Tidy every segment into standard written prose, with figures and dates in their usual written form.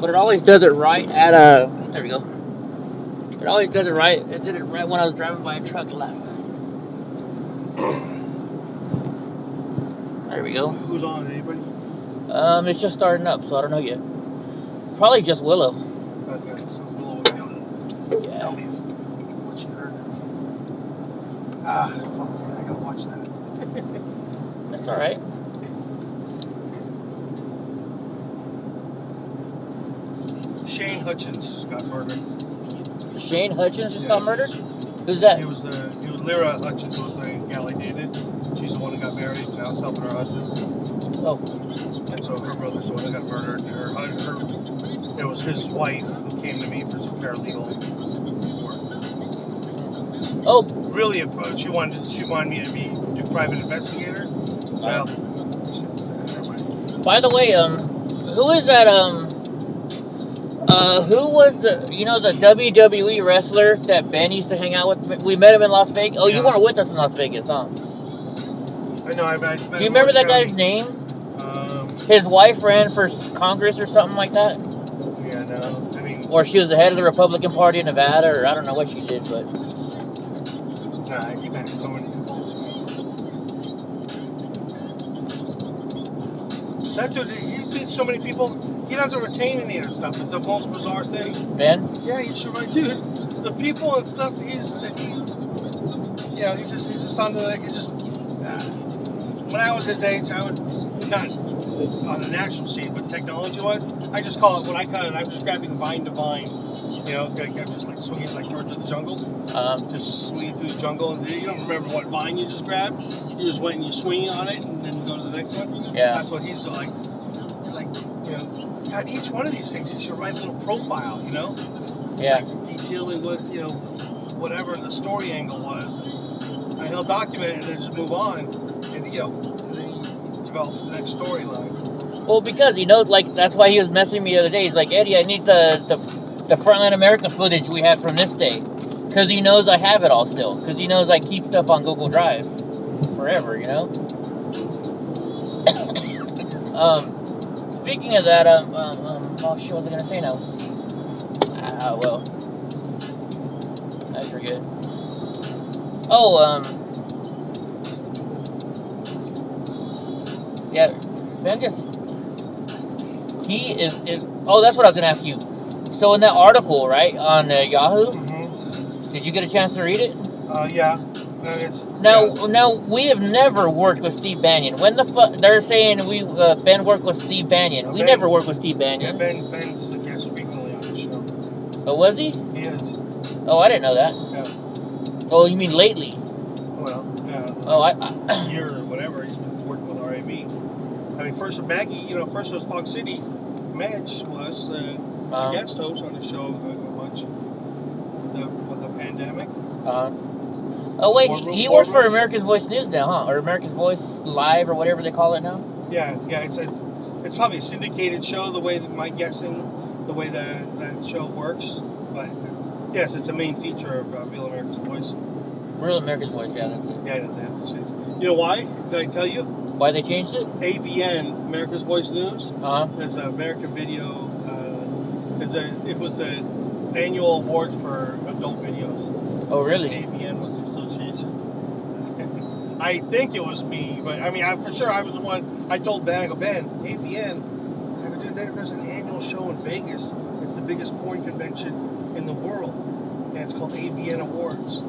But it always does it right at a... There we go. It always does it right. It did it right when I was driving by a truck last time. There we go. Who's on? Anybody? It's just starting up, so I don't know yet. Probably just Willow. Okay, so Willow will Yeah. tell me what you heard. Ah, fuck yeah, I gotta watch that. That's alright. Shane Hutchins just got murdered. Shane Hutchins just got murdered? Who's that? He was Lyra Hutchins was the gal I dated. She's the one that got married. Now it's helping her husband. Oh. And so her brother's the one that got murdered. It was his wife who came to me for some paralegal work. Oh. Really, she wanted me to do private investigator. Well, by the way, who is that? Who was the WWE wrestler that Ben used to hang out with? We met him in Las Vegas. Oh, yeah. You weren't with us in Las Vegas, huh? I know. Do you remember that guy's name? His wife ran for Congress or something like that. Yeah, no. I mean, or she was the head of the Republican Party in Nevada, or I don't know what she did, but. Nah, he met so many people. That dude, he's beat so many people. He doesn't retain any of that stuff. It's the most bizarre thing. Ben? Yeah, he's right, dude. The people and stuff. He's just on the. He's just. When I was his age, I would not on the national scene, but technology-wise, I just call it what I call it. I'm just grabbing vine to vine. You know, I'm just like swinging like George of the Jungle. Just swinging through the jungle, and you don't remember what vine you just grabbed. You just went and you swing on it, and then you go to the next one. Yeah. That's what he's like. God, each one of these things, he should write a little profile, you know? Yeah. Like detailing what, whatever the story angle was. And he'll document it and then just move on. And, and then he develops the next storyline. Well, because, that's why he was messaging me the other day. He's like, Eddie, I need the Frontline American footage we had from this day. Because he knows I have it all still. Because he knows I keep stuff on Google Drive forever, you know? Speaking of that, oh shit, what was I gonna say now? Well, I forget. Yeah, Ben he is, that's what I was gonna ask you. So in that article, right, on Yahoo, did you get a chance to read it? Yeah. Now we have never worked with Steve Bannon. When the fuck they're saying Ben worked with Steve Bannon? We never worked with Steve Bannon. Yeah, Ben's a guest frequently on the show. Oh, was he? He is. Oh, I didn't know that. Yeah. Oh, you mean lately? Well, yeah. Oh, a year or whatever he's been working with RAB. I mean, first with Maggie, first was Fox City. Madge was a guest host on the show a bunch. With the pandemic. Oh wait, he works for America's Voice News now, huh? Or America's Voice Live, or whatever they call it now. Yeah. It's probably a syndicated show. The way that the way that show works, but yes, it's a main feature of Real America's Voice. Real America's Voice, yeah, that's it. Yeah, that's it. You know why? Did I tell you? Why they changed it? AVN, America's Voice News. There's an American Video. It was the annual award for adult videos. Oh, really? AVN was the association. I think it was me, but I mean, for sure I was the one. I told Ben, I go, Ben, AVN. I go, dude, there's an annual show in Vegas. It's the biggest porn convention in the world, and it's called AVN Awards.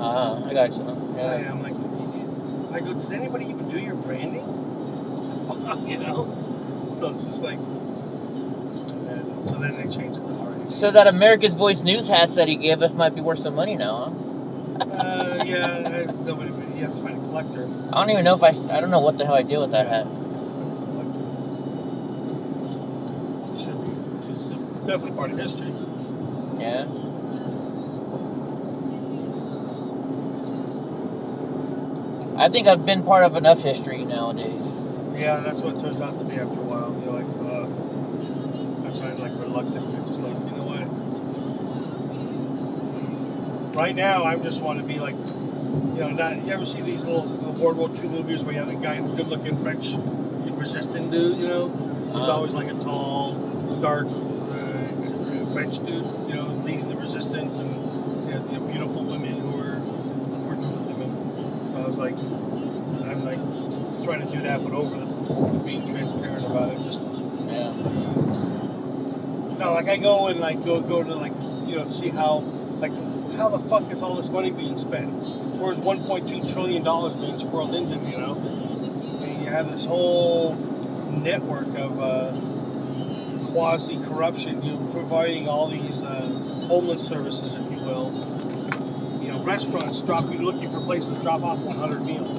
I got you. Yeah. I'm like, I go, does anybody even do your branding? What the fuck, So it's just like, so then they changed it to RAB. So that America's Voice News hats that he gave us might be worth some money now, huh? Yeah, nobody. You have to find a collector. I don't even know if I don't know what the hell I did with that hat. Should be. It's definitely part of history. Yeah. I think I've been part of enough history nowadays. Yeah, that's what it turns out to be after a while. I'm kind of like reluctant. I'm just like, you know what? Right now, I just want to be like, you ever see these little World War II movies where you have a guy, good-looking French resistant dude, He's always like a tall, dark French dude, you know, leading the resistance, and you know, beautiful women who were working with him. So I was like, I'm like trying to do that, but over the being transparent about it. Just no, like I go and like go to like, you know, see how the fuck is all this money being spent? Where's 1.2 trillion dollars being squirreled into? You know, and you have this whole network of quasi corruption. You know, providing all these homeless services, if you will. You know, restaurants you're looking for places to drop off 100 meals.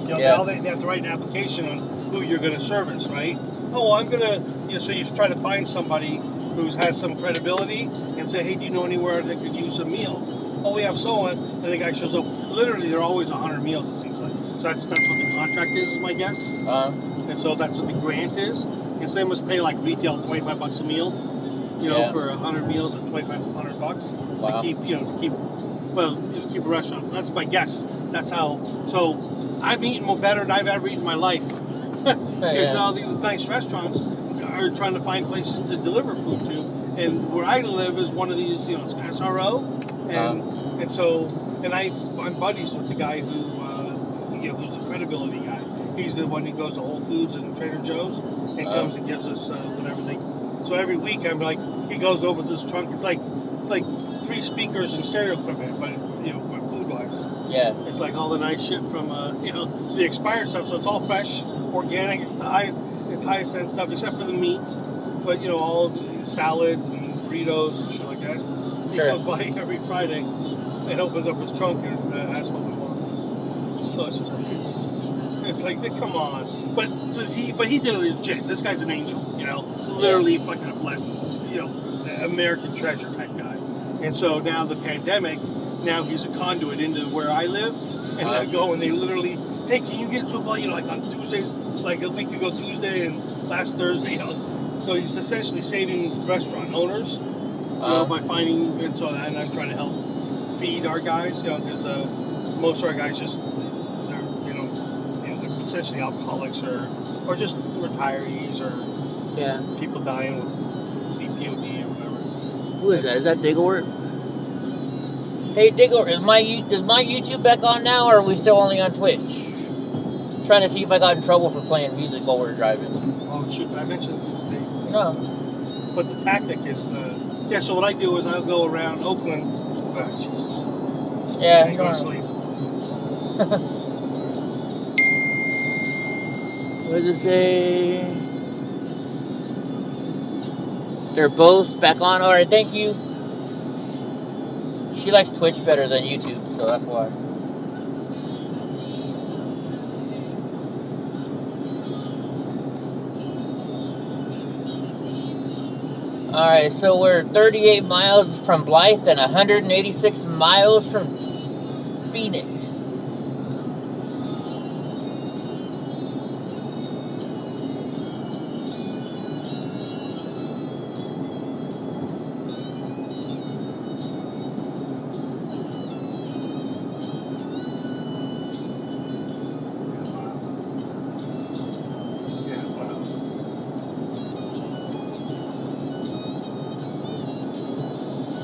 You know, now they have to write an application on who you're going to service, right? Oh, well, I'm going to, you know, so you try to find somebody who has some credibility and say, hey, do you know anywhere that could use some meals? Oh, we have someone, and the guy shows up. Literally, there are always 100 meals, it seems like. So that's what the contract is my guess. And so that's what the grant is. And so they must pay like retail $25 a meal, you know, for 100 meals at $2,500. Wow. To keep a restaurant. So that's my guess. That's how. So I've eaten more better than I've ever eaten in my life. Because all these nice restaurants are trying to find places to deliver food to, and where I live is one of these, you know, it's SRO, and I'm buddies with the guy who, you know, who's the credibility guy. He's the one who goes to Whole Foods and Trader Joe's and comes and gives us whatever they. So every week I'm like, he goes over this trunk. It's like free speakers and stereo equipment, but you know, food wise. Yeah. It's like all the nice shit from you know, the expired stuff. So it's all fresh, organic. It's the highest end stuff, except for the meats. But you know, all of the salads and burritos and shit like that. He goes by every Friday and opens up his trunk and asks what we want. So it's just like, it's like, come on. But he did legit. This guy's an angel, you know, literally fucking a blessing, you know, American treasure type guy. And so now the pandemic, now he's a conduit into where I live, and I go and they literally, hey, can you get football? You know, like on Tuesdays, like a week ago Tuesday and last Thursday, you know. So he's essentially saving restaurant owners, you know, by finding, and I'm trying to help feed our guys, you know, because most of our guys just, they're essentially alcoholics or just retirees or people dying with CPOD or whatever. Who is that? Is that Digglewort? Hey Digglewort, is my YouTube back on now, or are we still only on Twitch? I'm trying to see if I got in trouble for playing music while we're driving. Oh shoot! Did I mention this thing? No. But the tactic is, so what I do is I'll go around Oakland. Oh, Jesus. Yeah. And go to sleep. What does it say? They're both back on. All right, thank you. She likes Twitch better than YouTube, so that's why. All right, so we're 38 miles from Blythe and 186 miles from Phoenix.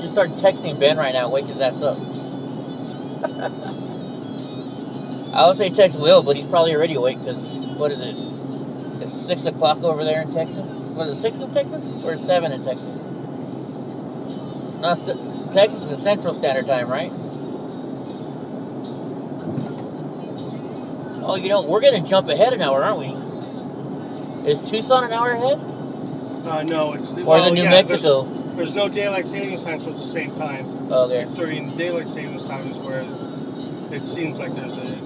Just start texting Ben right now. Wake his ass up. I would say text Will, but he's probably already awake because, what is it? It's 6 o'clock over there in Texas? Was it 6 in Texas? Or 7 in Texas? No, Texas is Central Standard Time, right? Oh, you know, we're going to jump ahead an hour, aren't we? Is Tucson an hour ahead? No, it's... Or is it New Mexico? There's no daylight savings time, so it's the same time. Okay. It's during daylight savings time is where it seems like there's a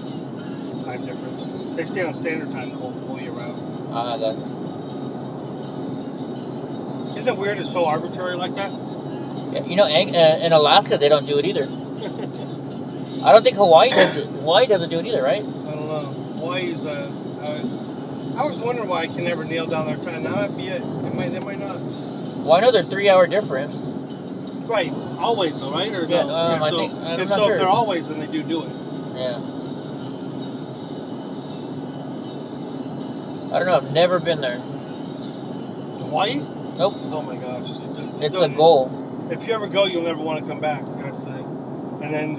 time difference. They stay on standard time the whole year round. I got it. Isn't it weird it's so arbitrary like that? Yeah, you know, in Alaska, they don't do it either. I don't think Hawaii does it. Hawaii doesn't do it either, right? I don't know. Hawaii's, I was wondering why I can never nail down their time. Now that'd be it. They might not. Well, I know they're 3-hour difference. Right. Always, though, right? Or yeah, no? I'm not if sure. If they're always, then they do it. Yeah. I don't know. I've never been there. Hawaii? Nope. Oh my gosh. It's a goal. If you ever go, you'll never want to come back. That's the thing. And then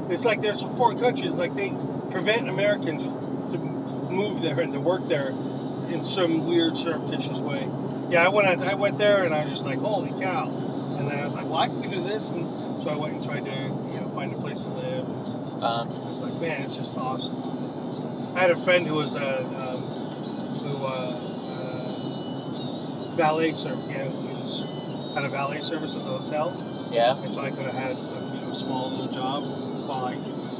it's like there's 4 countries. It's like they prevent Americans to move there and to work there in some weird surreptitious way. Yeah, I went there and I was just like, holy cow. And then I was like, well, I can do this. And so I went and tried to find a place to live. I was like, man, it's just awesome. I had a friend who was valet service. Yeah, had a valet service at the hotel. Yeah. And so I could have had some small little job while I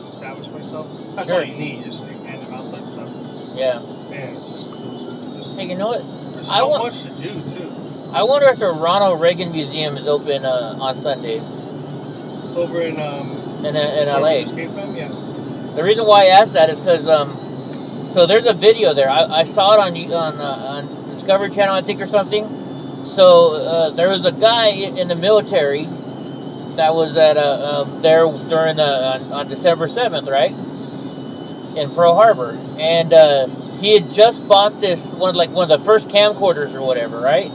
established myself. That's Sure. all you need, just like hand them out type stuff. Yeah. Man, it's just hey, you know what? there's so much to do too. I wonder if the Ronald Reagan Museum is open on Sundays. Over in LA. This came from? Yeah. The reason why I asked that is because so there's a video there. I saw it on Discovery Channel, I think, or something. So there was a guy in the military that was at there during on December 7th, right, in Pearl Harbor, and he had just bought this one of the first camcorders or whatever, right,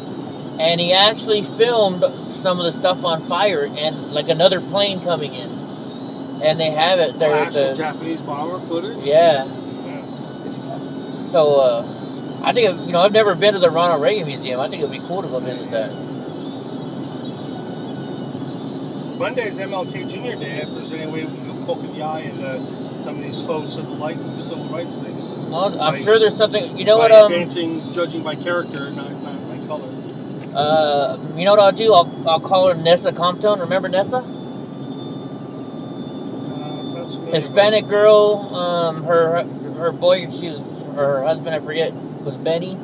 and he actually filmed some of the stuff on fire and like another plane coming in, and they have it there. Actual Japanese bomber footage. Yeah. So I think I've never been to the Ronald Reagan Museum. I think it'd be cool to go visit that. Monday's MLK Jr. Day. If there's any way we can go poke in the eye into some of these faux civil rights things. Well, I'm sure there's something. You know what? Judging by character, not by color. You know what I'll do? I'll call her Nessa Compton. Remember Nessa? Sounds familiar. Hispanic girl. Her boy. Her husband. I forget. Was Benny.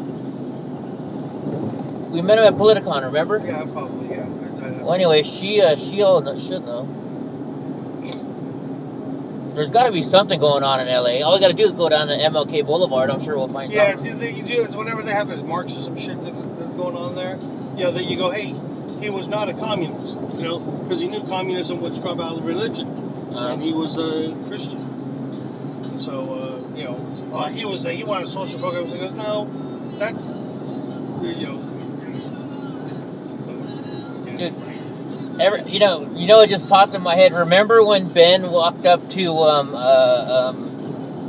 We met him at Politicon. Remember? Yeah, probably. Yeah. Well, anyway, she should know. There's got to be something going on in LA. All we got to do is go down to MLK Boulevard. I'm sure we'll find something. Yeah, you do is whenever they have this Marxism shit that's going on there, that you go, hey, he was not a communist, because he knew communism would scrub out religion, and he was a Christian. And so, he wanted social programs. He goes, no, that's, Dude, it just popped in my head. Remember when Ben walked up to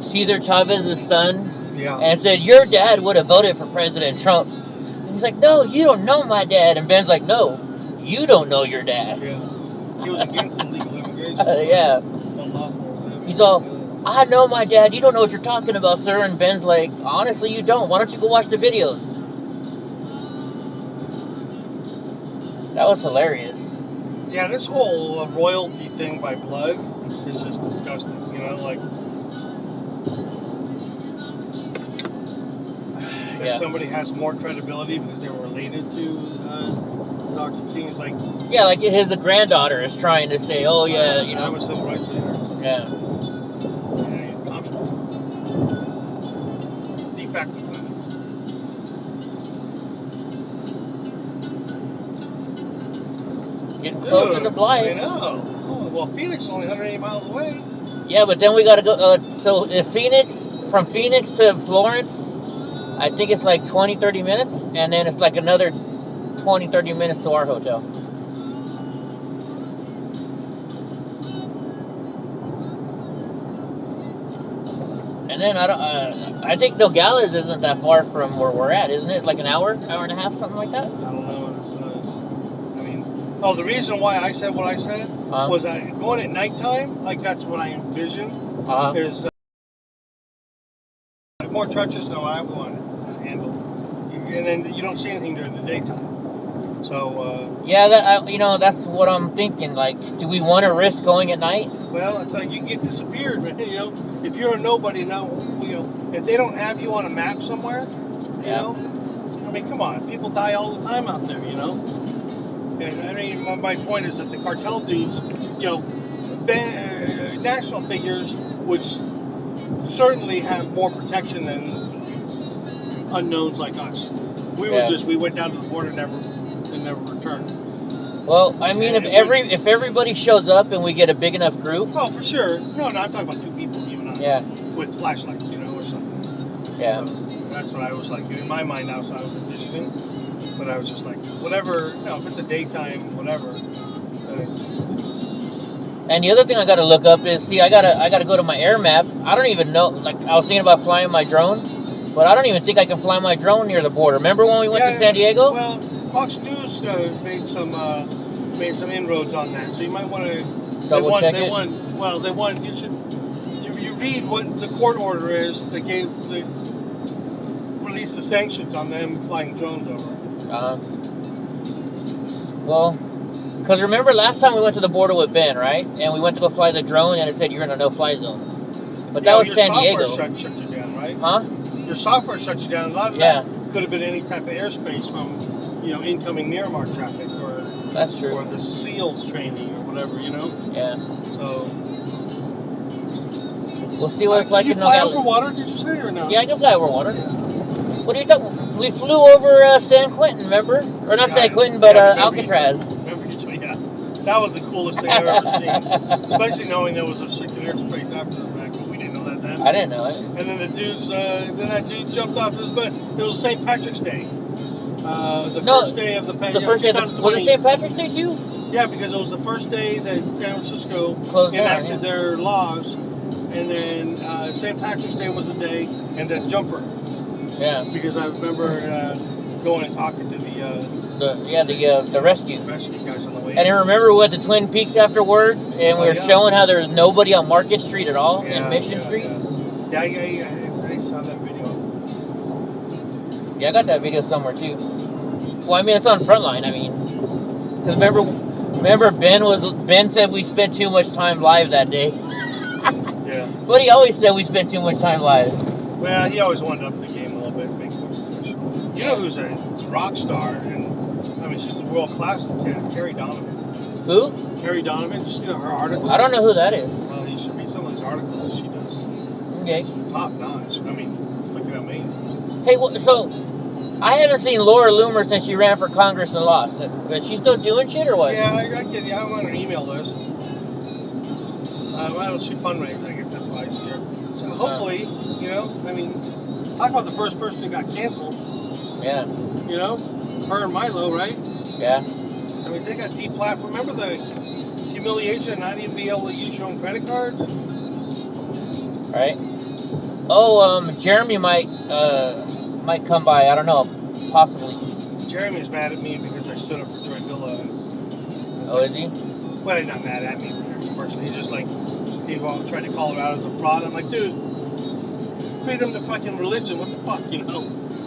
Cesar Chavez's son and said, "Your dad would have voted for President Trump"? And he's like, "No, you don't know my dad." And Ben's like, "No, you don't know your dad." Yeah, he was against illegal immigration. Yeah, he's all, "I know my dad. You don't know what you're talking about, sir." And Ben's like, "Honestly, you don't. Why don't you go watch the videos?" That was hilarious. Yeah, this whole royalty thing by blood is just disgusting. If somebody has more credibility because they were related to Dr. King, it's like... Yeah, like his granddaughter is trying to say, oh, yeah, I was civil rights leader. Yeah. Communist. De facto communist. Getting close to the blight. I know. Oh, well, Phoenix is only 180 miles away. Yeah, but then we got to go... so if from Phoenix to Florence, I think it's like 20, 30 minutes, and then it's like another 20, 30 minutes to our hotel. And then I think Nogales isn't that far from where we're at, isn't it? Like an hour and a half, something like that? I don't know. The reason why I said what I said was that going at nighttime, like that's what I envisioned, is more treacherous than what I want to handle. And then you don't see anything during the daytime. So... yeah, that's what I'm thinking. Like, do we want to risk going at night? Well, it's like you can get disappeared, man. If you're a nobody now, if they don't have you on a map somewhere, I mean, come on. People die all the time out there, And I mean, my point is that the cartel dudes, national figures would certainly have more protection than unknowns like us. We went down to the border and never returned. Well, I mean, if everybody shows up and we get a big enough group. Oh, for sure. No, I'm talking about 2 people, you and I. Yeah. With flashlights, or something. Yeah. So that's what I was like in my mind. That's what I was envisioning. But I was just like, whatever. No, if it's a daytime, whatever. Then it's. And the other thing I gotta look up is, see, I gotta go to my air map. I don't even know. Like, I was thinking about flying my drone, but I don't even think I can fly my drone near the border. Remember when we went to San Diego? Well, Fox News made some inroads on that, so you might want to double check it. They want. You should. You read what the court order is. They released the sanctions on them flying drones over. Well. Because remember last time we went to the border with Ben, right? And we went to go fly the drone, and it said you're in a no-fly zone. But that was San Diego. Your software shuts you down, right? Huh? Your software shuts you down. A lot of that could have been any type of airspace from, incoming Miramar traffic or that's true. Or the SEALs training or whatever, Yeah. So we'll see what it's like in Nogales. Did you fly Nogales. over water? Did you say or no? Yeah, I can fly over water. Yeah. What are you talking? We flew over San Quentin, remember? Or not San Quentin, but Alcatraz. That was the coolest thing I've ever seen. Especially knowing there was a second airspace after the fact, but we didn't know that then. I didn't know it. And then that dude jumped off his bed. It was St. Patrick's Day. First day of the pandemic. The first day was it St. Patrick's Day too? Yeah, because it was the first day that San Francisco enacted their laws. And then St. Patrick's Day was the day, and then Jumper. Yeah. Because I remember going and talking to the rescue guys on the way. And I remember we went to Twin Peaks afterwards, and we were showing how there was nobody on Market Street at all in Mission Street. Yeah, I saw that video. Yeah, I got that video somewhere too. Well, I mean, it's on Frontline. I mean, because remember Ben said we spent too much time live that day. Yeah. But he always said we spent too much time live. Well, he always wanted to up the game a little bit, make it more professional. You know who's a rock star, and I mean, she's world class, Carrie Donovan. Who? Carrie Donovan. Did you see her article? I don't know who that is. Well, you should read some of those articles that she does. Okay. It's top notch. I mean, freaking amazing. Hey, so I haven't seen Laura Loomer since she ran for Congress and lost. Is she still doing shit or what? Yeah, I get you. I'm on her email list. Why don't she fundraise? I guess that's why I see her. So hopefully, I mean, talk about the first person who got canceled. Yeah. Her and Milo, right? Yeah. I mean, they got deplatformed. Remember the humiliation of not even being able to use your own credit cards? Right. Oh, Jeremy might come by. I don't know. Possibly. Jeremy's mad at me because I stood up for Joy Villa. Oh, is he? Well, he's not mad at me personally. He's just like, he tried to call her out as a fraud. I'm like, dude, freedom to fucking religion. What the fuck,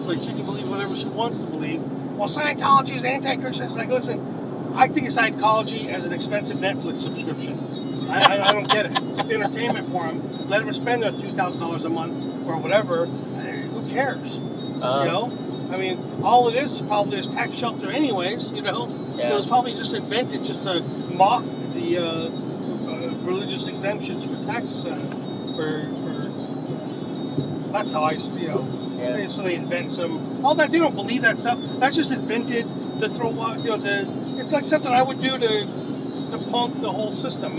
Like, she can believe whatever she wants to believe. Well, Scientology is anti-Christian. It's like, listen, I think of Scientology as an expensive Netflix subscription. I don't get it. It's entertainment for them. Let them spend their $2,000 a month or whatever. Who cares? I mean, all it is probably is tax shelter anyways, Yeah. It was probably just invented just to mock the religious exemptions for tax, that's how I, Yeah. So they invent all that, they don't believe that stuff. That's just invented to throw, it's like something I would do to punk the whole system,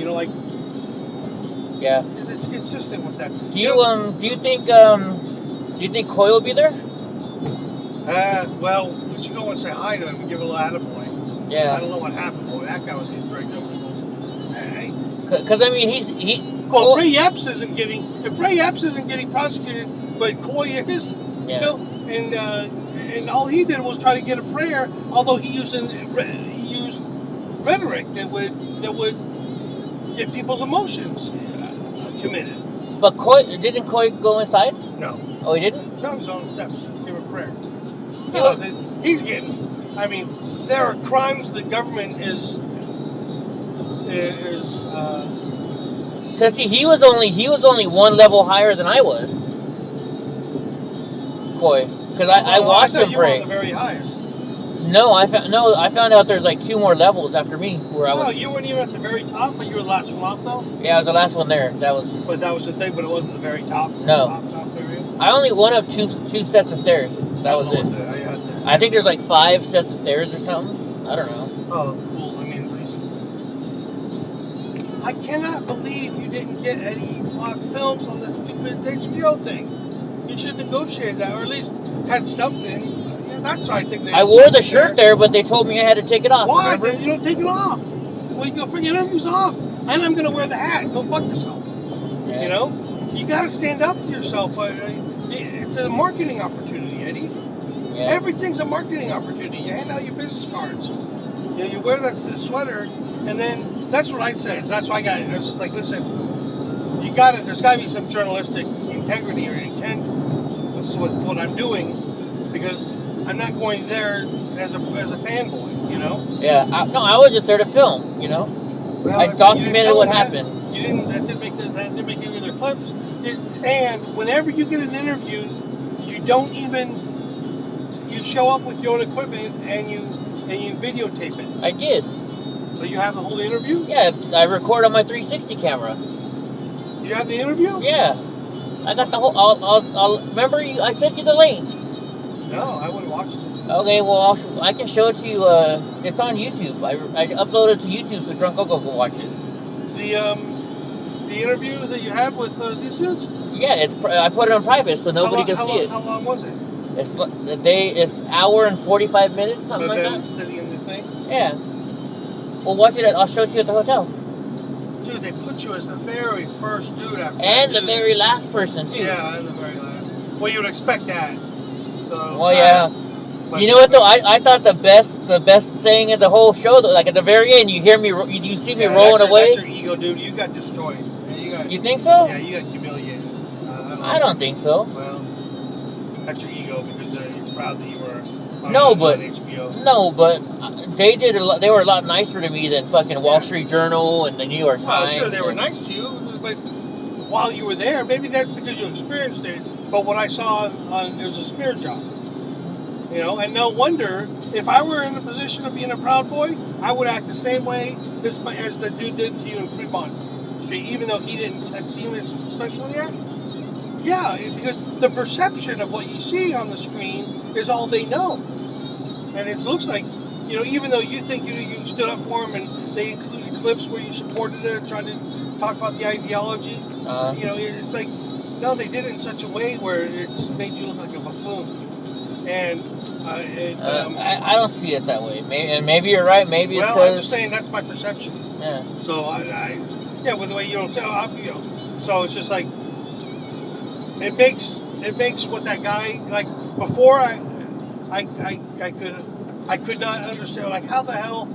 Yeah. It's consistent with that. Do you think Coy will be there? Well, we should go and say hi to him and give a little attaboy. Yeah. I don't know what happened, boy. That guy was getting dragged over. Hey. Because I mean, Well, if Ray Epps isn't getting prosecuted, but Coy is, and all he did was try to get a prayer. Although he used rhetoric that would get people's emotions committed. But didn't Coy go inside? No. Oh, he didn't? No, he was on the steps. Give a prayer. He's getting. I mean, there are crimes the government is. Because he was only one level higher than I was. Coy, because I watched him pray. You were on the very highest. No, I found out there's like 2 more levels after me where I was. No, you weren't even at the very top, but you were the last one out though. Yeah, I was the last one there. But that was the thing, but it wasn't the very top. No. Top area. I only went up two sets of stairs. That was it. I think there's like 5 sets of stairs or something. I don't know. Oh, cool. I mean, at least. I cannot believe you didn't get any block films on this stupid HBO thing. You should have negotiated that, or at least had something. That's what I think. I wore the shirt there, but they told me I had to take it off. Why? Remember? You don't take it off. Well, you go for your interview's off, and I'm gonna wear the hat. Go fuck yourself. Yeah. You know, you gotta stand up to yourself. It's a marketing opportunity, Eddie. Yeah. Everything's a marketing opportunity. You hand out your business cards. You know, you wear that sweater, and then that's what I say. That's why I got it. I was just like, listen, you got it. There's got to be some journalistic integrity or intent with what I'm doing, because I'm not going there as a fanboy. You know? Yeah. I was just there to film. You know. Well, I documented what happened. You didn't. That didn't make any of their clips. And whenever you get an interview, you don't even. You show up with your own equipment and you videotape it. I did. So you have the whole interview? Yeah, I record on my 360 camera. You have the interview? Yeah. I got the whole. I'll remember you. I sent you the link. No, I wouldn't watch it. Okay, well I can show it to you. It's on YouTube. I uploaded it to YouTube so Drunk Coco can watch it. The interview that you had with these dudes? Yeah, I put it on private so nobody can see it. How long was it? It's hour and 45 minutes, something like that. Sitting in the thing? Yeah. Well, watch it. I'll show it to you at the hotel. Dude, they put you as the very first dude after. And the very last person too. Yeah, and the very last. Well, you would expect that. So. Well, yeah. You know what though? I thought the best thing of the whole show though, like at the very end, you hear me, you see me rolling away. That's your ego, dude. You got destroyed. You think so? Yeah, you got humiliated. I don't think so. Well, that's your ego because you're proud that you were on HBO. No, but they did they were a lot nicer to me than fucking Wall Street Journal and the New York Times. Well, sure, they were nice to you, but while you were there, maybe that's because you experienced it. But what I saw it was a smear job. You know, and no wonder if I were in the position of being a Proud Boy, I would act the same way as the dude did to you in Fremont Street, even though he had seen this special yet. Yeah, because the perception of what you see on the screen is all they know, and it looks like, you know, even though you think you stood up for him and they included clips where you supported it, trying to talk about the ideology. You know, it's like, no, they did it in such a way where it made you look like a buffoon. And I don't see it that way. Maybe you're right. Maybe it's I'm just saying that's my perception. Yeah. So with the way you don't say, you know, so it's just like it makes what that guy, like, before I could not understand, like, how the hell.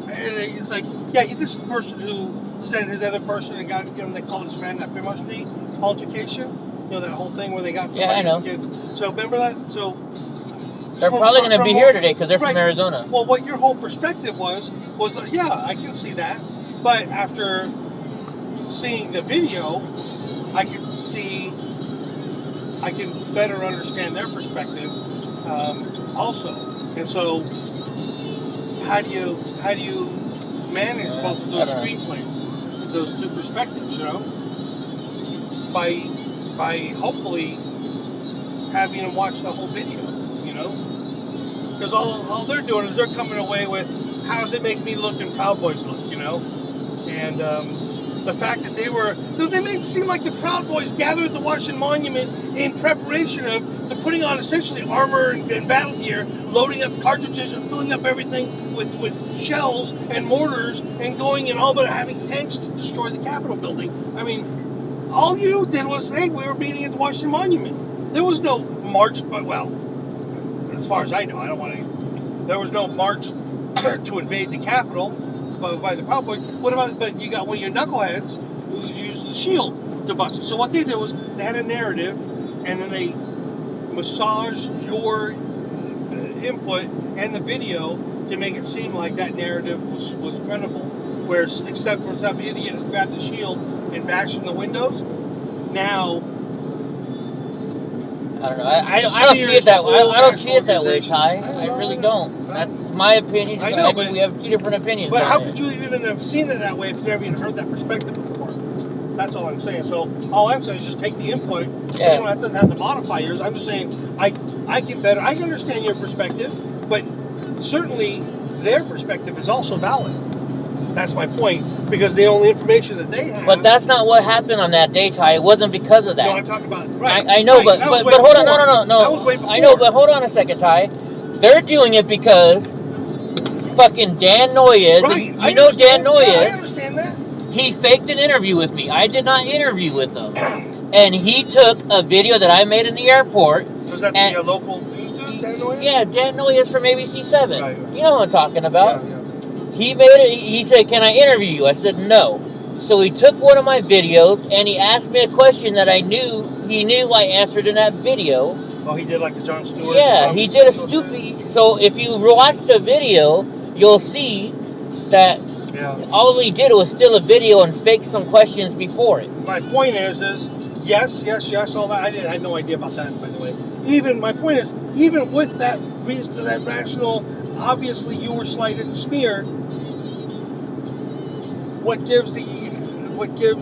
It's like, yeah, this is the person who sent his other person and got, you know, they called his friend that Fremont Street altercation. You know, that whole thing where they got somebody. Yeah, I know. So remember that? So they're probably going to be here today because they're from Arizona. Well, what your whole perspective was yeah, I can see that. But after seeing the video, I can better understand their perspective also. And so, how do you manage both of those screenplays, those two perspectives? You know, by hopefully having them watch the whole video. You know, because all they're doing is they're coming away with, how does it make me look and Proud Boys look? You know, and the fact that they made it seem like the Proud Boys gathered at the Washington Monument in preparation of putting on essentially armor and battle gear, loading up cartridges and filling up everything with shells and mortars and going and all but having tanks to destroy the Capitol building. I mean, all you did was, hey, we were meeting at the Washington Monument. There was no march, but, well, as far as I know, there was no march to invade the Capitol by the Proud Boys. But you got one of your knuckleheads who used the shield to bust it. So what they did was they had a narrative, and then they massaged your input and the video to make it seem like that narrative was credible. Whereas, except for some idiot who grabbed the shield and bashed in the windows, now. I don't know. I don't see it that way. I don't see it that way, Ty. I really don't. That's my opinion. I know, but we have two different opinions. But how could you even have seen it that way if you've never even heard that perspective before? That's all I'm saying. So all I'm saying is just take the input. Yeah. You don't have to modify yours. I'm just saying I can understand your perspective, but certainly their perspective is also valid. That's my point, because the only information that they have. But that's not what happened on that day, Ty. It wasn't because of that. No, I'm talking about, right. I know, right. but hold on, no. That was way before. I know, but hold on a second, Ty. They're doing it because fucking Dan Noyes, Right. you know Dan Noyes. Yeah, I understand that. He faked an interview with me. I did not interview with him. And he took a video that I made in the airport. Was that the local news dude, Dan Noyes? Yeah, Dan Noyes from ABC7. Right. You know what I'm talking about. Yeah. He made it. He said, "Can I interview you?" I said, "No." So he took one of my videos and he asked me a question that he knew I answered in that video. Oh, he did like a Jon Stewart? Yeah, he did a stupid... So if you watch the video, you'll see that all he did was steal a video and fake some questions before it. My point is yes, all that. I had no idea about that, by the way. My point is, even with that reason, that rational, obviously you were slighted and smeared, what gives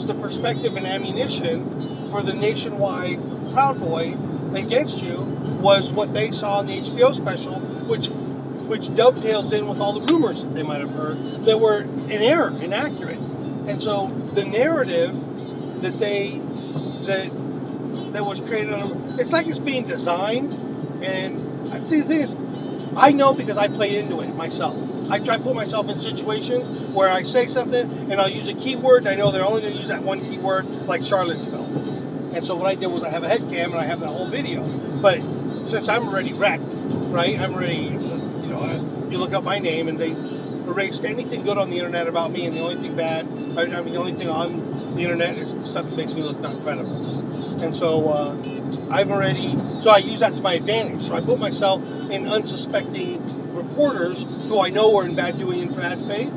the perspective and ammunition for the nationwide Proud Boy against you was what they saw in the HBO special, which dovetails in with all the rumors that they might have heard that were in error, inaccurate. And so the narrative that was created, it's like it's being designed. And see, the thing is, I know because I play into it myself. I try to put myself in situations where I say something and I'll use a keyword and I know they're only going to use that one keyword, like Charlottesville. And so what I did was I have a head cam and I have the whole video. But since I'm already wrecked, right? I'm already, you look up my name and they erased anything good on the internet about me, and the only thing bad, the only thing on the internet is stuff that makes me look not credible. And so I use that to my advantage. So I put myself in unsuspecting reporters who I know are in bad faith,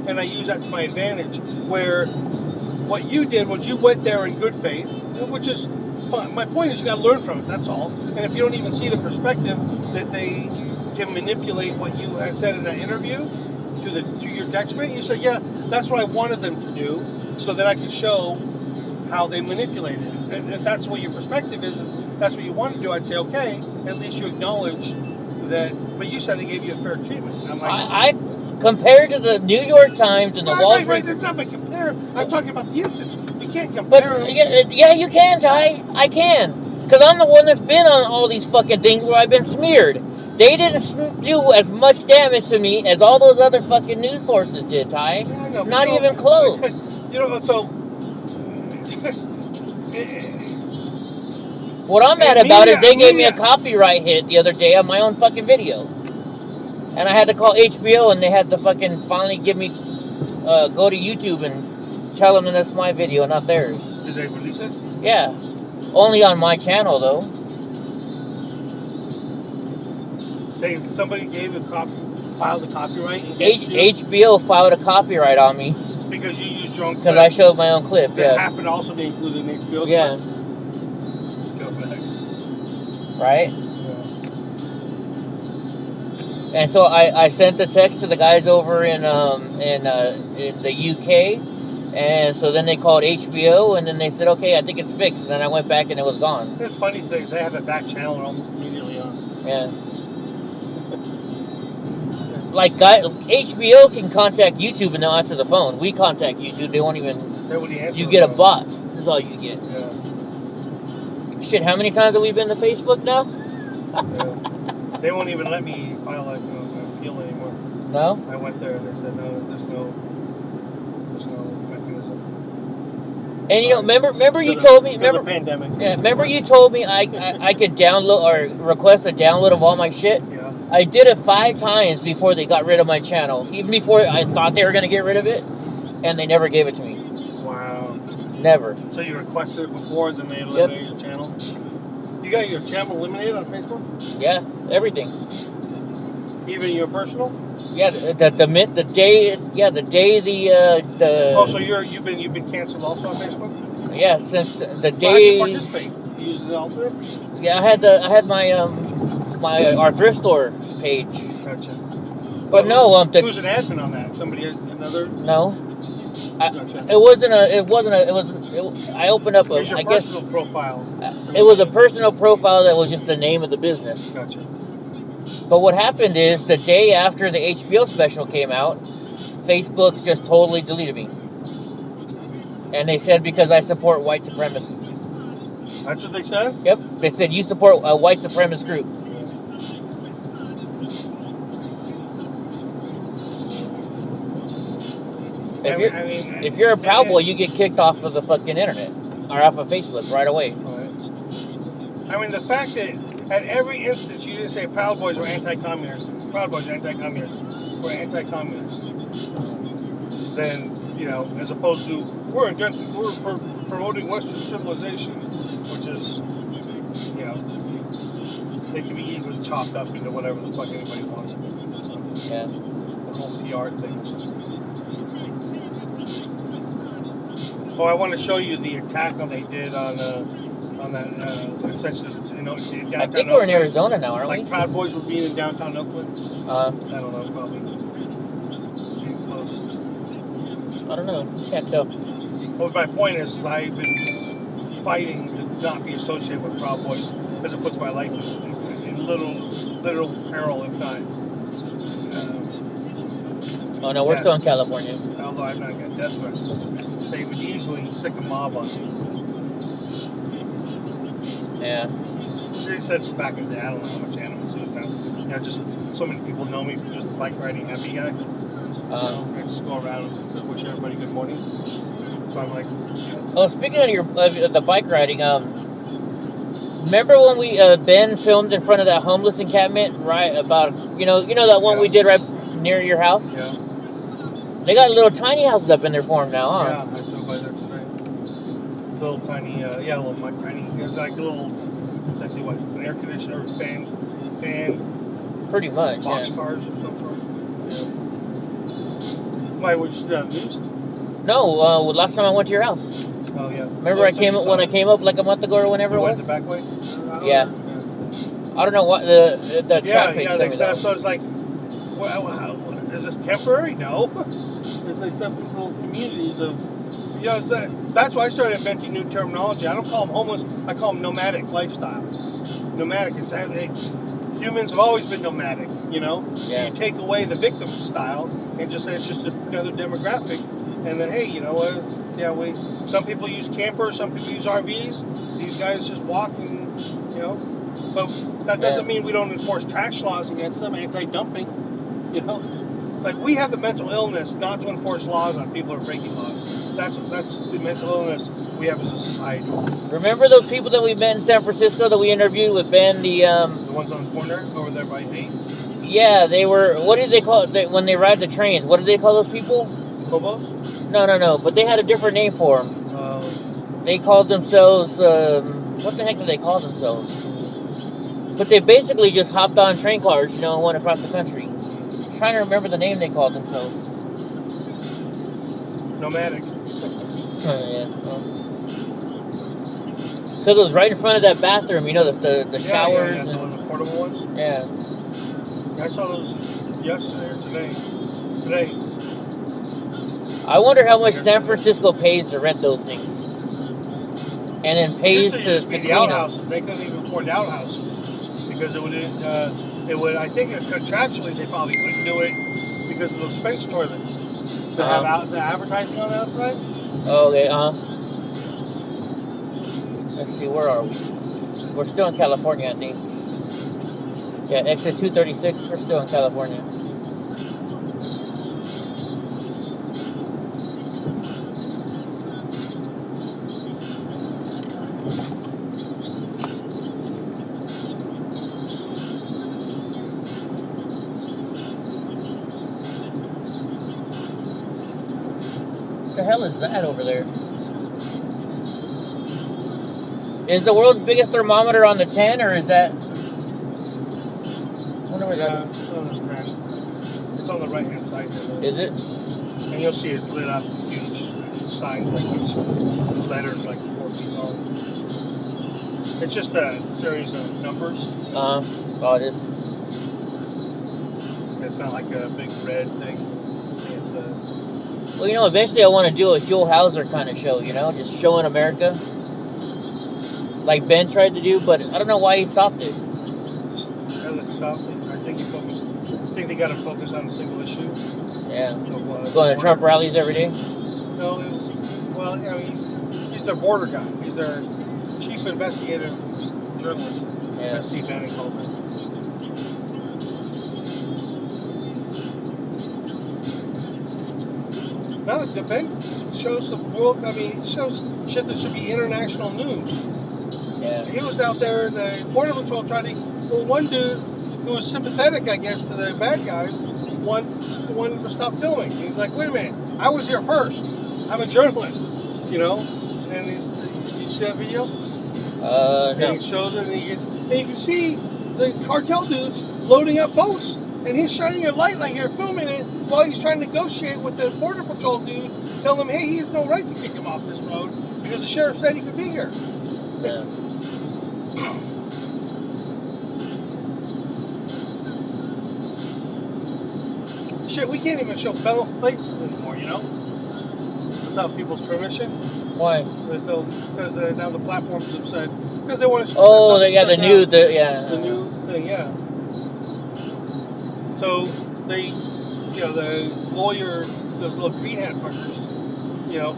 and I use that to my advantage. Where what you did was you went there in good faith, which is fine. My point is you got to learn from it. That's all. And if you don't even see the perspective that they can manipulate what you had said in that interview to your detriment, you say, yeah, that's what I wanted them to do, so that I could show how they manipulated it. And if that's what your perspective is, that's what you want to do, I'd say, okay, at least you acknowledge that. But you said they gave you a fair treatment. I'm like, I compared to the New York Times and the Wall Street... Right, that's not my compare. I'm talking about the instance. You can't compare them. Yeah, you can, Ty. I can. Because I'm the one that's been on all these fucking things where I've been smeared. They didn't do as much damage to me as all those other fucking news sources did, Ty. Yeah, no, not even close. So... What I'm mad about is they gave me a copyright hit the other day on my own fucking video. And I had to call HBO and they had to fucking finally give me, go to YouTube and tell them that that's my video, not theirs. Did they release it? Yeah. Only on my channel, though. Somebody filed a copyright against you? HBO filed a copyright on me. Because you used your own clip? Because I showed my own clip, that happened to also be included in HBO's clip? Scumbags. Right? Yeah. And so I sent the text to the guys over in the UK, and so then they called HBO, and then they said, okay, I think it's fixed, and then I went back and it was gone. It's funny thing, they have a back channel almost immediately on. Yeah. Like, HBO can contact YouTube and they'll answer the phone. We contact YouTube, they won't even... You get a bot. That's all you get. Yeah. Shit, how many times have we been to Facebook now? Yeah. They won't even let me file an appeal anymore. No? I went there and they said, no, there's no mechanism. And remember you told me... Remember the pandemic. Yeah, remember you told me I could download or request a download of all my shit? Yeah. I did it 5 times before they got rid of my channel. Even before I thought they were going to get rid of it. And they never gave it to me. Wow. Never. So you requested it before, then they eliminated your channel? You got your channel eliminated on Facebook? Yeah, everything. Even your personal? Yeah, the day the Oh, so you've been canceled also on Facebook? Yeah, since the day. So how did you participate? You used the alternate? Yeah, I had our thrift store page. Gotcha. But no, who's an admin on that? Somebody another? No. Gotcha. I opened up Here's your personal profile. It was a personal profile that was just the name of the business. Gotcha. But what happened is the day after the HBO special came out, Facebook just totally deleted me. And they said because I support white supremacists. That's what they said? Yep. They said you support a white supremacist group. If you're a Proud Boy, you get kicked off of the fucking internet or off of Facebook right away. Right. I mean, the fact that at every instance you didn't say Proud Boys were anti-communist, Proud Boys anti-communist, we're anti-communist, then, you know, as opposed to we're promoting Western civilization, which is, you know, they can be easily chopped up into whatever the fuck anybody wants. Yeah. The whole PR thing is just. Oh, I want to show you the attack that they did on that essentially, you know, downtown. I think we're in Arizona now, aren't we? Like Proud Boys were being in downtown Oakland. I don't know, probably getting close. I don't know. Can't tell. Well, my point is, I've been fighting to not be associated with Proud Boys because it puts my life in literal peril, if not. Oh no, we're still in California. Although I've not got death threats, they would easily sick a mob on me. Yeah. They said this back in the day. I don't know how much animals it is now. You know, just so many people know me from just the bike riding happy guy. I just go around and wish everybody good morning. So I'm like. Oh, speaking of the bike riding, remember when we Ben filmed in front of that homeless encampment, right? About you know that one we did right near your house. Yeah. They got little tiny houses up in there for them now, huh? Yeah, I drove by there today. Little tiny, little tiny. It's like a little. Let's see what an air conditioner, fan. Pretty much. Box cars or some sort. Yeah. Why would you see that on the news? No, last time I went to your house. Oh yeah. Remember I came up like a month ago or whenever it was? The back way? Yeah. I don't know what the traffic. Yeah, they set up. So it's like, well, is this temporary? No. It's like some these little communities of, you know, that's why I started inventing new terminology. I don't call them homeless. I call them nomadic lifestyle. Nomadic is humans have always been nomadic, you know. So you take away the victim style and just say it's just another demographic. And then, hey, you know what? Some people use campers, some people use RVs. These guys just walk and, you know. But that doesn't mean we don't enforce trash laws against them, anti-dumping, you know. It's like we have the mental illness not to enforce laws on people who are breaking laws. That's the mental illness we have as a society. Remember those people that we met in San Francisco that we interviewed with Ben? The ones on the corner over there by 8? Yeah, they were. What did they call it when they ride the trains? What did they call those people? Hobos? No. But they had a different name for them. They called themselves. What the heck did they call themselves? But they basically just hopped on train cars, you know, and went across the country. I'm trying to remember the name they called themselves. Nomadic. Yeah. So it was right in front of that bathroom, you know, the showers. Yeah, the portable ones? Yeah. I saw those yesterday or today. I wonder how much San Francisco pays to rent those things. And then pays to be the outhouses. They couldn't even afford the outhouses. Because it would, I think contractually they probably couldn't do it because of those French toilets that have the advertising on the outside. Okay, let's see, where are we? We're still in California, I think. Yeah, exit 236, we're still in California. What the hell is that over there? Is the world's biggest thermometer on the 10, or is that? It's on the 10. It's on the right-hand side there. Is it? And you'll see it's lit up, huge signs like these letters like 4 feet long. It's just a series of numbers. Oh, it is. It's not like a big red thing. It's Well, you know, eventually I want to do a Huell Hauser kind of show, you know, just showing America. Like Ben tried to do, but I don't know why he stopped it. I think they got to focus on a single issue. Yeah. Going to Trump rallies every day? No, he's their border guy. He's their chief investigative journalist. Yeah. As Steve Bannon calls him. No, the bank shows the world. I mean, it shows shit that should be international news. Yeah. He was out there, the border patrol trying to. Well, one dude who was sympathetic, I guess, to the bad guys, wanted to stop filming. He's like, "Wait a minute, I was here first. I'm a journalist, you know." And he's, you see that video? No. And he shows it, and you can see the cartel dudes loading up boats, and he's shining a light like you're filming it while he's trying to negotiate with the border patrol dude, tell him, hey, he has no right to kick him off this road because the sheriff said he could be here. Yeah. Shit, we can't even show fellow faces anymore, you know, without people's permission. Why? Because now the platforms have said because they want to. Oh, they got the new, the new thing, yeah. So they, the lawyer, those little green hat fuckers,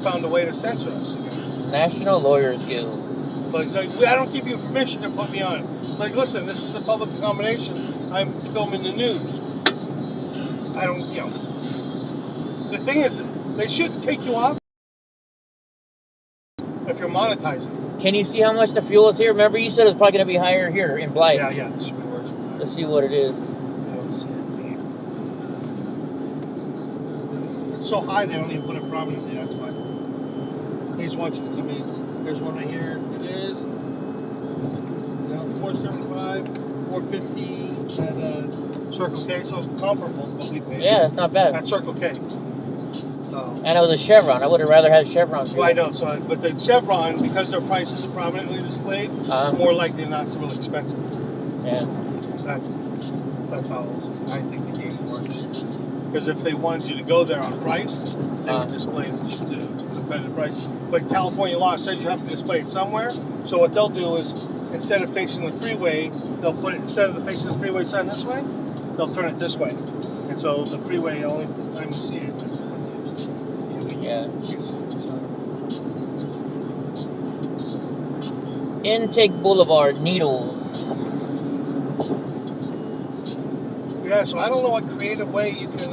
found a way to censor us again. National Lawyers Guild. But it's like, I don't give you permission to put me on. Like, listen, this is a public accommodation. I'm filming the news. I don't, The thing is, they shouldn't take you off if you're monetizing. Can you see how much the fuel is here? Remember, you said it's probably going to be higher here in Blythe. Yeah, it should be worse. Let's see what it is. It's so high they don't even put it prominently, that's why. They just want you to come in. There's one right here. It is 475, 450 at Circle K, so comparable to what we paid. Yeah, it's not bad. At Circle K. So. And it was a Chevron. I would have rather had Chevron. Well, I know. So, but the Chevron, because their prices are prominently displayed, more likely than not, it's really expensive. Yeah. That's how I think the game works. Because if they wanted you to go there on price, they would display the competitive price. But California law says you have to display it somewhere. So what they'll do is, instead of facing the freeway, they'll put it, instead of facing the freeway sign this way, they'll turn it this way. And so the freeway, only the time you see it is when yeah. Intake Boulevard, Needles. Yeah, so I don't know what creative way you can.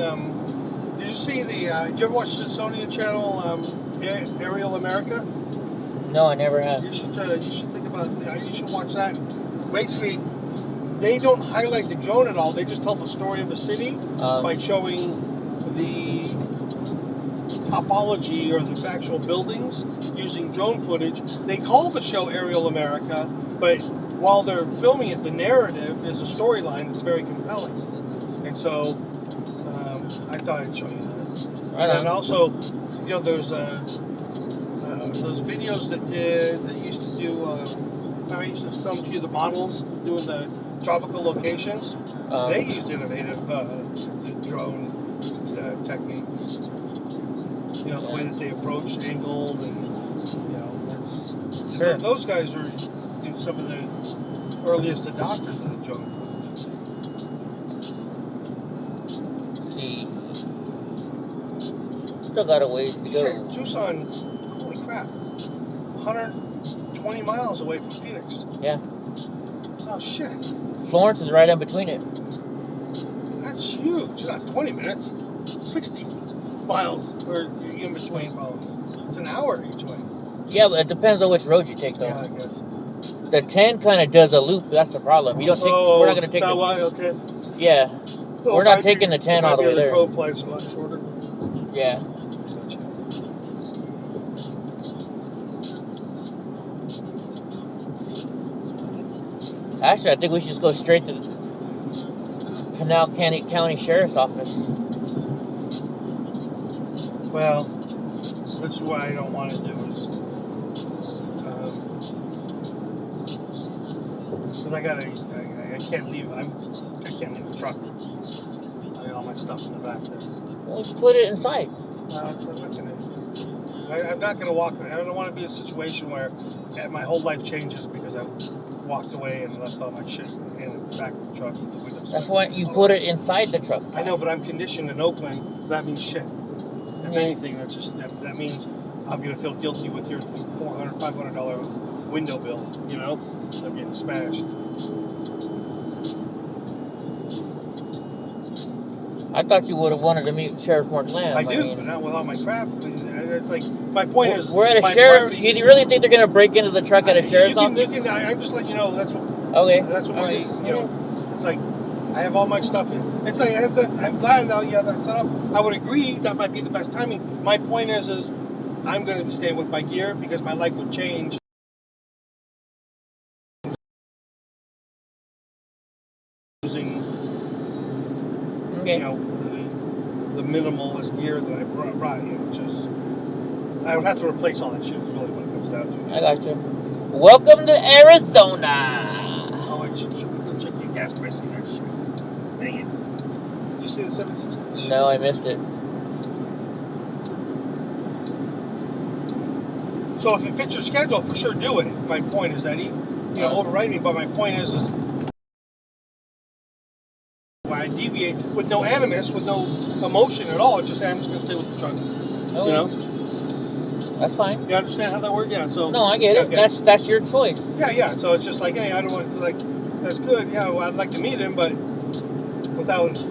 Did you see the? Did you ever watch the Sony channel Aerial America? No, I never have. You should think about. You should watch that. Basically, they don't highlight the drone at all. They just tell the story of the city by showing the topology or the actual buildings using drone footage. They call the show Aerial America, but while they're filming it, the narrative is a storyline that's very compelling. And so I thought I'd show you this. Right. And also, there's those videos that used to do. I used to some to the models doing the tropical locations. They used innovative drone techniques. The way that they approach angled and sure. Those guys are some of the earliest adopters of the drone footage. See, still got a ways to go. Shit, Tucson, holy crap, 120 miles away from Phoenix. Yeah. Oh shit. Florence is right in between it. That's huge. Not 20 minutes, 60 miles or in between. Well, it's an hour each way. Yeah, but it depends on which road you take, though. Yeah, I guess. The 10 kind of does a loop. That's the problem. You don't take. We're not going to take. Okay. Yeah. We're not taking the 10 all the way there. The crow flight's a lot shorter. Yeah. Actually, I think we should just go straight to the Canal County Sheriff's Office. Well, that's what I don't want to do is, because I can't leave. I can't leave the truck. I got all my stuff in the back there. Well, put it inside. No, I'm not gonna walk. I don't want to be in a situation where my whole life changes because I walked away and left all my shit in the back of the truck with the windows. That's why you put it inside the truck. I know, but I'm conditioned in Oakland. That means shit. If anything, that means I'm gonna feel guilty with your $400, $500 window bill. I'm getting smashed. I thought you would have wanted to meet Sheriff Mark Lamb. I do, but not with all my crap. It's like, my point is, we're at a my sheriff. priority, You really think they're gonna break into the truck at a sheriff's office? I'm just letting you know. That's what. Okay. That's what Okay. you know. It's like I have all my stuff in. It's like I'm glad now you have that set up. I would agree that might be the best timing. My point is I'm going to be staying with my gear because my life would change. Using, Okay. you know, the minimalist gear that I brought you, which is I would have to replace all that shit. Is really what it comes down to. I got you. Welcome to Arizona. Oh, I should check your gas pricing there. Shit. Dang it. You see the 760? No, I missed it. So if it fits your schedule, for sure do it. My point is, Eddie, override me, but my point is why I deviate with no animus, with no emotion at all. It's just, I'm just going to stay with the truck. Okay. You know? That's fine. You understand how that works? Yeah. So. No, I get it. Okay. That's your choice. Yeah. So it's just like, hey, I don't want to, like, that's good. Yeah, well, I'd like to meet him, but without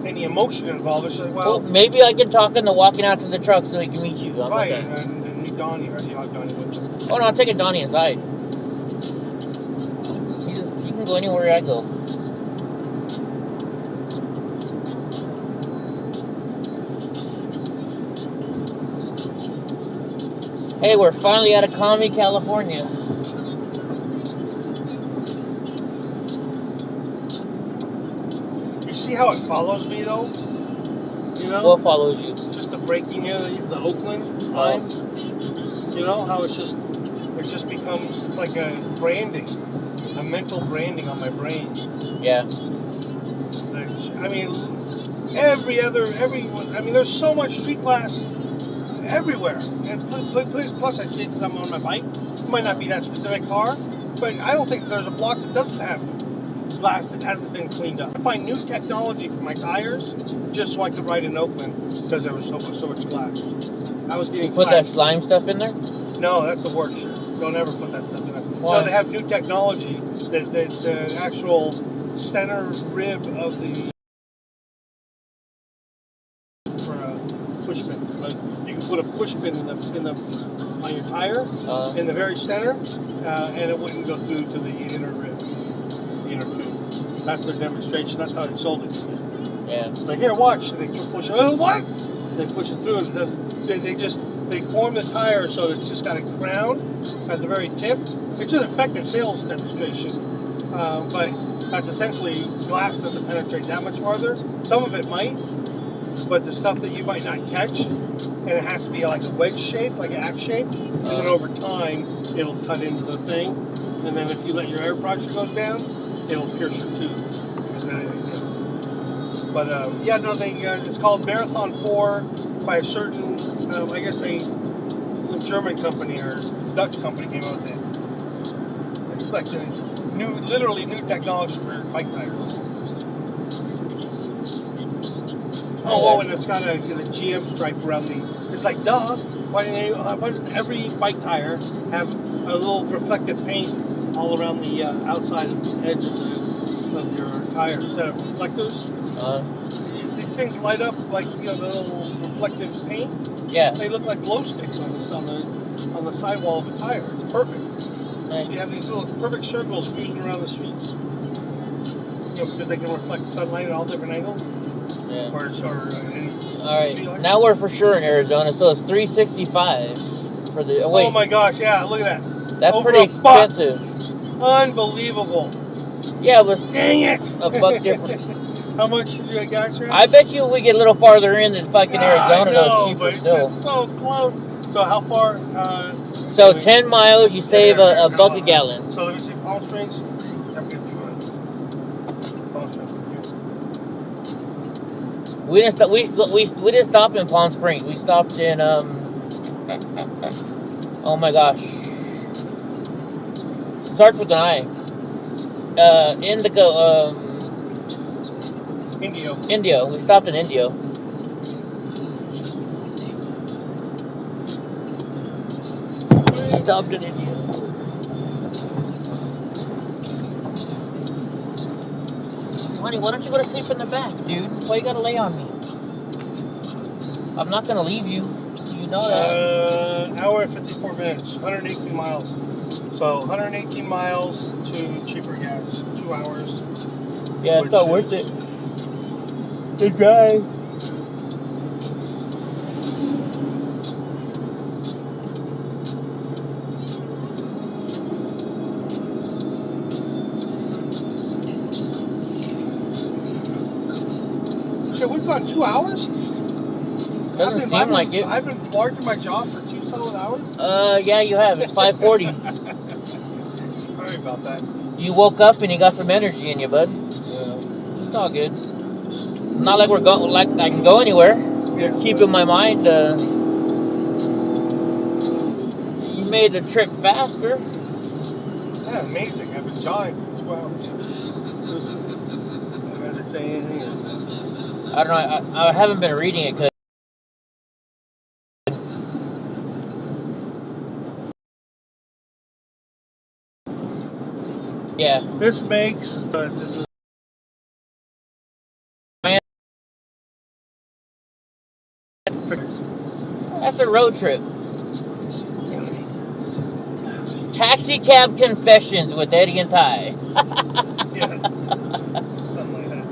any emotion involved, it's like, well, maybe I can talk into walking out to the truck so he can meet you. Right, and meet Donnie, right? You have Donnie with you. Oh no, I'm taking Donnie inside. You can go anywhere I go. Hey, we're finally out of Cali, California. You see how it follows me, though? You know? What follows you? Just the breaking in the Oakland line. You know, how it just becomes, it's like a branding, a mental branding on my brain. Yeah. I mean, there's so much street glass everywhere. And plus I see it because I'm on my bike. It might not be that specific car, but I don't think there's a block that doesn't have glass that hasn't been cleaned up. I find new technology for my tires just so I could ride in Oakland because there was so much glass. I was getting put that slime stuff in there? No, that's the worst shit. Don't ever put that stuff in there. Why? No, they have new technology that the actual center rib of the for a push pin. Like you can put a push pin in the on your tire in the very center, and it wouldn't go through to the inner rib, the inner tube. That's their demonstration. That's how they sold it to me. Yeah. Like here, watch. They just push it. Oh, what? They push it through, and it doesn't. They form the tire so it's just got a crown at the very tip. It's an effective sales demonstration, but that's essentially glass doesn't penetrate that much farther. Some of it might, but the stuff that you might not catch, and it has to be like a wedge shape, like an axe shape, and then over time it'll cut into the thing, and then if you let your air pressure go down, it'll pierce your tube. But it's called Marathon 4 by a certain, I guess some German company or Dutch company came out with it. It's like literally new technology for bike tires. Oh, and it's got a GM stripe around it's like, duh, why doesn't every bike tire have a little reflective paint all around the outside edge of your tire instead of reflectors? These things light up like the little reflective paint. Yeah. They look like glow sticks on the sidewall of the tire. It's perfect. Nice. So you have these little perfect circles cruising around the streets. Because they can reflect sunlight at all different angles. Yeah. All right. Now we're for sure in Arizona, so it's $365 for the. Oh, wait. Oh my gosh! Yeah, look at that. That's pretty expensive. Unbelievable. Yeah, it was. Dang it! A buck different. How much did you got? I bet you we get a little farther in than fucking Arizona. Though it's cheaper still. It's so close. So how far? So 10 miles, you save a buck a gallon. So let me see Palm Springs. We didn't stop in Palm Springs. We stopped in oh my gosh. Starts with an I. Indio. We stopped in Indio. Stopped in Indio. honey, why don't you go to sleep in the back, dude? Why you gotta lay on me? I'm not gonna leave you. You know that. Hour and 54 minutes, 118 miles. So 118 miles to cheaper gas, 2 hours. Yeah, it's not worth it. The drive. Shit, we've gone 2 hours? Doesn't seem like it. I've been working my job for 2 solid hours? Yeah, you have. It's 5:40. Sorry about that. You woke up and you got some energy in you, bud. Yeah. It's all good. Not like we're going, like I can go anywhere. You're keeping my mind. You made the trip faster. Yeah, amazing. I've been jawing for 2 hours. Listen, I gotta say anything. I don't know. I haven't been reading it because. Yeah. This makes this is That's a road trip. Taxi cab confessions with Eddie and Ty. yeah, something like that.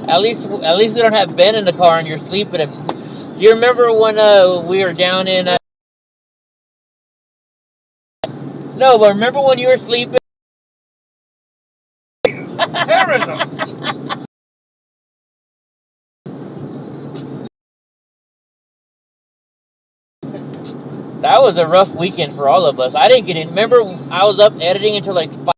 At least we don't have Ben in the car and you're sleeping. Do you remember when we were down in? No, but remember when you were sleeping? Terrorism. That was a rough weekend for all of us. I didn't get in. Remember, I was up editing until like 5.